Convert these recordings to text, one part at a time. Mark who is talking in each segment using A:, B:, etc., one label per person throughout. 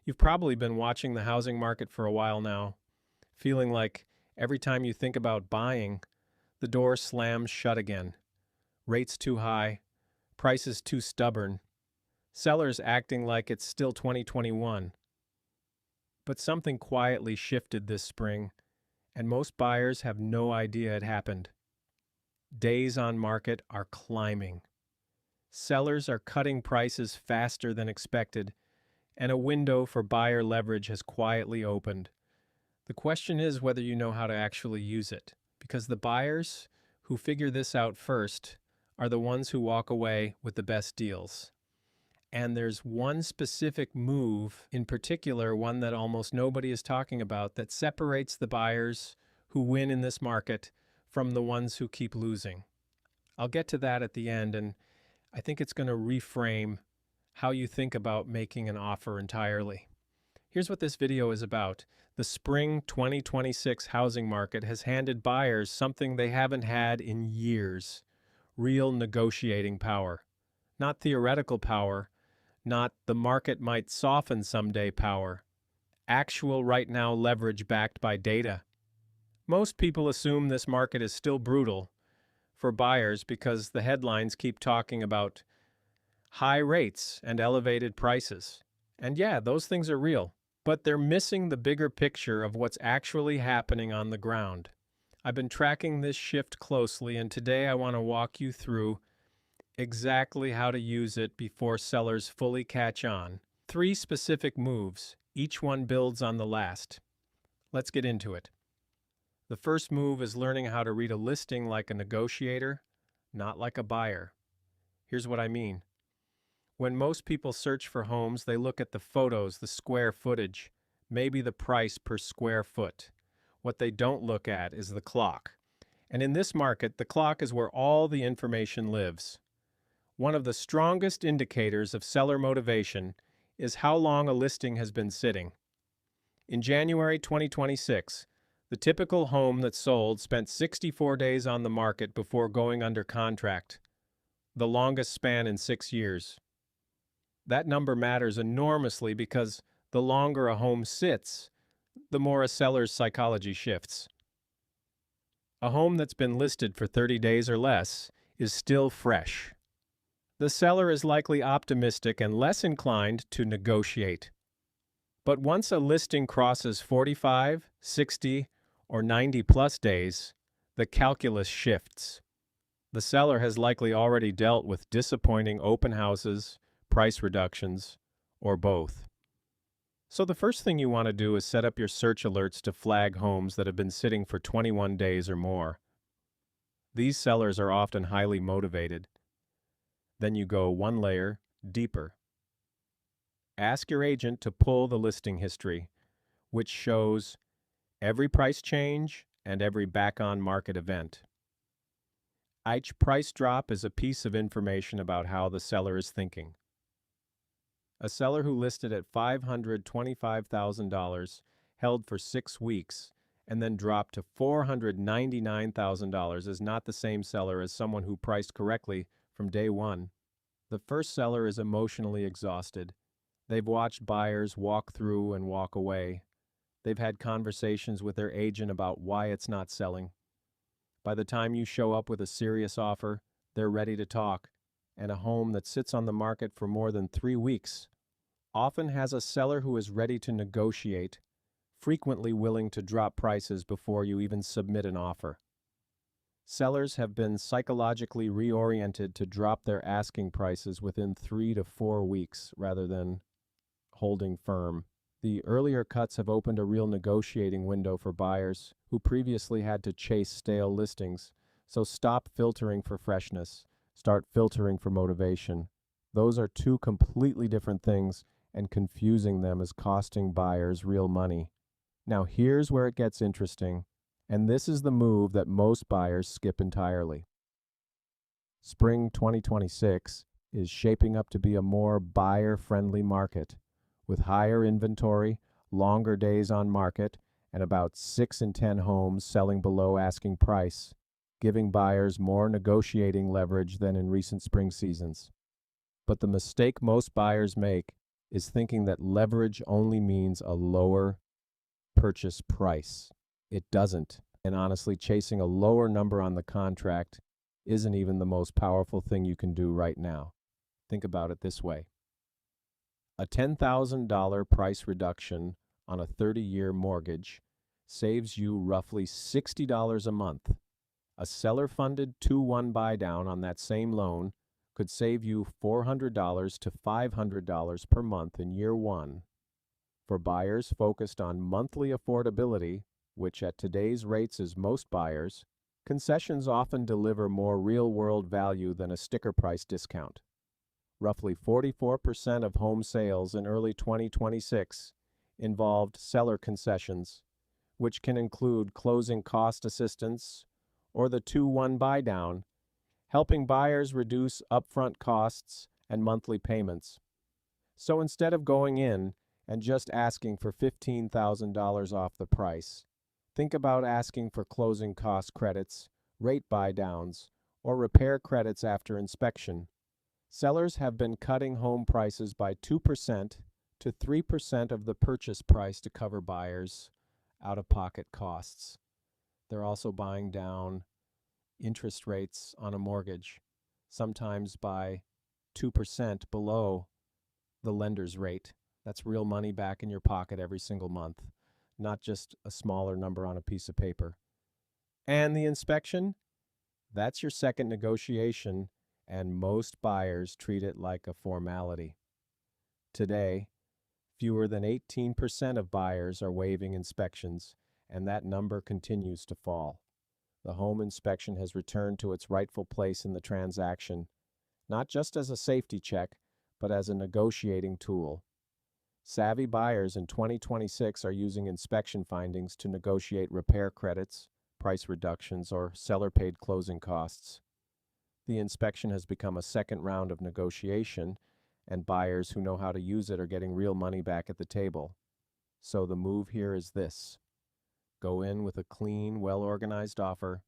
A: You've probably been watching the housing market for a while now, feeling like every time you think about buying, the door slams shut again. Rates too high, prices too stubborn, sellers acting like it's still 2021. But something quietly shifted this spring, and most buyers have no idea it happened. Days on market are climbing. Sellers are cutting prices faster than expected, and a window for buyer leverage has quietly opened. The question is whether you know how to actually use it, because the buyers who figure this out first are the ones who walk away with the best deals. And there's one specific move in particular, one that almost nobody is talking about, that separates the buyers who win in this market from the ones who keep losing. I'll get to that at the end, and I think it's going to reframe how you think about making an offer entirely. Here's what this video is about. The spring 2026 housing market has handed buyers something they haven't had in years: real negotiating power. Not theoretical power, not the market might soften someday power. Actual right now leverage backed by data. Most people assume this market is still brutal for buyers because the headlines keep talking about high rates and elevated prices. And yeah, those things are real, but they're missing the bigger picture of what's actually happening on the ground. I've been tracking this shift closely, and today I want to walk you through exactly how to use it before sellers fully catch on. 3 specific moves, each one builds on the last. Let's get into it. The first move is learning how to read a listing like a negotiator, not like a buyer. Here's what I mean. When most people search for homes, they look at the photos, the square footage, maybe the price per square foot. What they don't look at is the clock. And in this market, the clock is where all the information lives. One of the strongest indicators of seller motivation is how long a listing has been sitting. In January 2026, the typical home that sold spent 64 days on the market before going under contract, the longest span in 6 years. That number matters enormously because the longer a home sits, the more a seller's psychology shifts. A home that's been listed for 30 days or less is still fresh. The seller is likely optimistic and less inclined to negotiate. But once a listing crosses 45, 60, or 90 plus days, the calculus shifts. The seller has likely already dealt with disappointing open houses, price reductions, or both. So the first thing you want to do is set up your search alerts to flag homes that have been sitting for 21 days or more. These sellers are often highly motivated. Then you go one layer deeper. Ask your agent to pull the listing history, which shows every price change and every back-on-market event. Each price drop is a piece of information about how the seller is thinking. A seller who listed at $525,000 held for 6 weeks and then dropped to $499,000 is not the same seller as someone who priced correctly from day one. The first seller is emotionally exhausted. They've watched buyers walk through and walk away. They've had conversations with their agent about why it's not selling. By the time you show up with a serious offer, they're ready to talk, and a home that sits on the market for more than 3 weeks often has a seller who is ready to negotiate, frequently willing to drop prices before you even submit an offer. Sellers have been psychologically reoriented to drop their asking prices within 3 to 4 weeks rather than holding firm. The earlier cuts have opened a real negotiating window for buyers who previously had to chase stale listings. So stop filtering for freshness. Start filtering for motivation. Those are 2 completely different things, and confusing them is costing buyers real money. Now here's where it gets interesting, and this is the move that most buyers skip entirely. Spring 2026 is shaping up to be a more buyer-friendly market, with higher inventory, longer days on market, and about 6 in 10 homes selling below asking price, giving buyers more negotiating leverage than in recent spring seasons. But the mistake most buyers make is thinking that leverage only means a lower purchase price. It doesn't. And honestly, chasing a lower number on the contract isn't even the most powerful thing you can do right now. Think about it this way. A $10,000 price reduction on a 30-year mortgage saves you roughly $60 a month. A seller-funded 2-1 buy-down on that same loan could save you $400 to $500 per month in year one. For buyers focused on monthly affordability, which at today's rates is most buyers, concessions often deliver more real-world value than a sticker price discount. Roughly 44% of home sales in early 2026 involved seller concessions, which can include closing cost assistance or the 2-1 buy-down, helping buyers reduce upfront costs and monthly payments. So instead of going in and just asking for $15,000 off the price, think about asking for closing cost credits, rate buy-downs, or repair credits after inspection. Sellers have been cutting home prices by 2% to 3% of the purchase price to cover buyers' out-of-pocket costs. They're also buying down interest rates on a mortgage, sometimes by 2% below the lender's rate. That's real money back in your pocket every single month, not just a smaller number on a piece of paper. And the inspection? That's your second negotiation, and most buyers treat it like a formality. Today, fewer than 18% of buyers are waiving inspections, and that number continues to fall. The home inspection has returned to its rightful place in the transaction, not just as a safety check, but as a negotiating tool. Savvy buyers in 2026 are using inspection findings to negotiate repair credits, price reductions, or seller-paid closing costs. The inspection has become a second round of negotiation, and buyers who know how to use it are getting real money back at the table. So the move here is this. Go in with a clean, well-organized offer,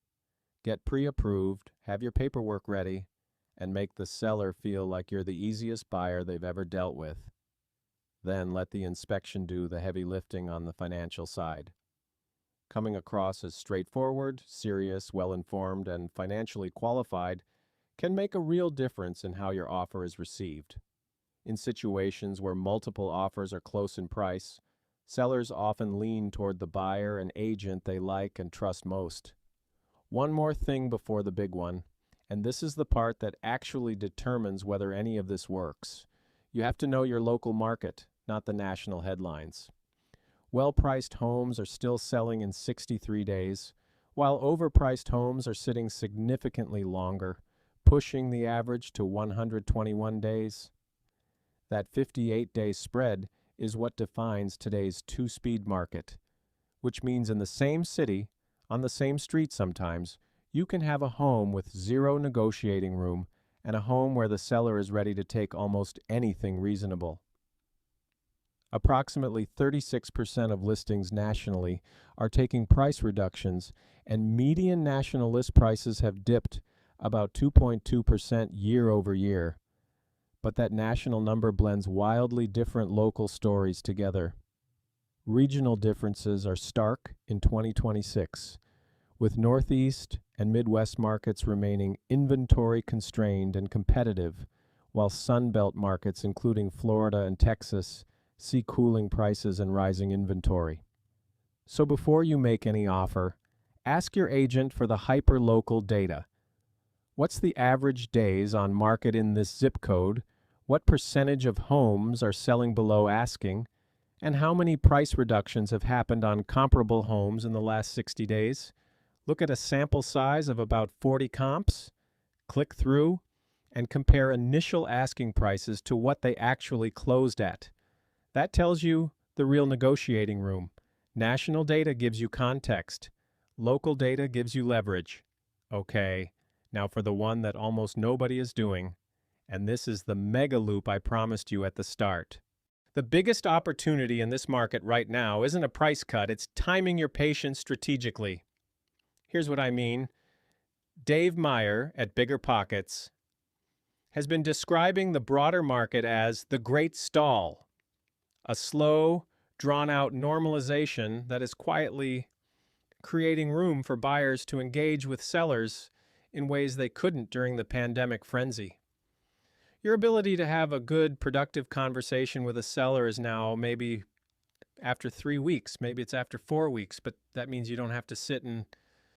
A: get pre-approved, have your paperwork ready, and make the seller feel like you're the easiest buyer they've ever dealt with. Then let the inspection do the heavy lifting on the financial side. Coming across as straightforward, serious, well-informed, and financially qualified can make a real difference in how your offer is received. In situations where multiple offers are close in price, sellers often lean toward the buyer and agent they like and trust most. One more thing before the big one, and this is the part that actually determines whether any of this works. You have to know your local market, not the national headlines. Well-priced homes are still selling in 63 days, while overpriced homes are sitting significantly longer, pushing the average to 121 days. That 58-day spread is what defines today's two-speed market, which means in the same city, on the same street sometimes, you can have a home with zero negotiating room and a home where the seller is ready to take almost anything reasonable. Approximately 36% of listings nationally are taking price reductions, and median national list prices have dipped about 2.2% year over year. But that national number blends wildly different local stories together. Regional differences are stark in 2026, with Northeast and Midwest markets remaining inventory constrained and competitive, while Sunbelt markets, including Florida and Texas, see cooling prices and rising inventory. So before you make any offer, ask your agent for the hyper-local data. What's the average days on market in this zip code? What percentage of homes are selling below asking? And how many price reductions have happened on comparable homes in the last 60 days? Look at a sample size of about 40 comps, click through, and compare initial asking prices to what they actually closed at. That tells you the real negotiating room. National data gives you context. Local data gives you leverage. Okay, now for the one that almost nobody is doing, and this is the mega loop I promised you at the start. The biggest opportunity in this market right now isn't a price cut, it's timing your patience strategically. Here's what I mean. Dave Meyer at Bigger Pockets has been describing the broader market as the great stall. A slow, drawn-out normalization that is quietly creating room for buyers to engage with sellers in ways they couldn't during the pandemic frenzy. Your ability to have a good, productive conversation with a seller is now maybe after 3 weeks, maybe it's after 4 weeks, but that means you don't have to sit and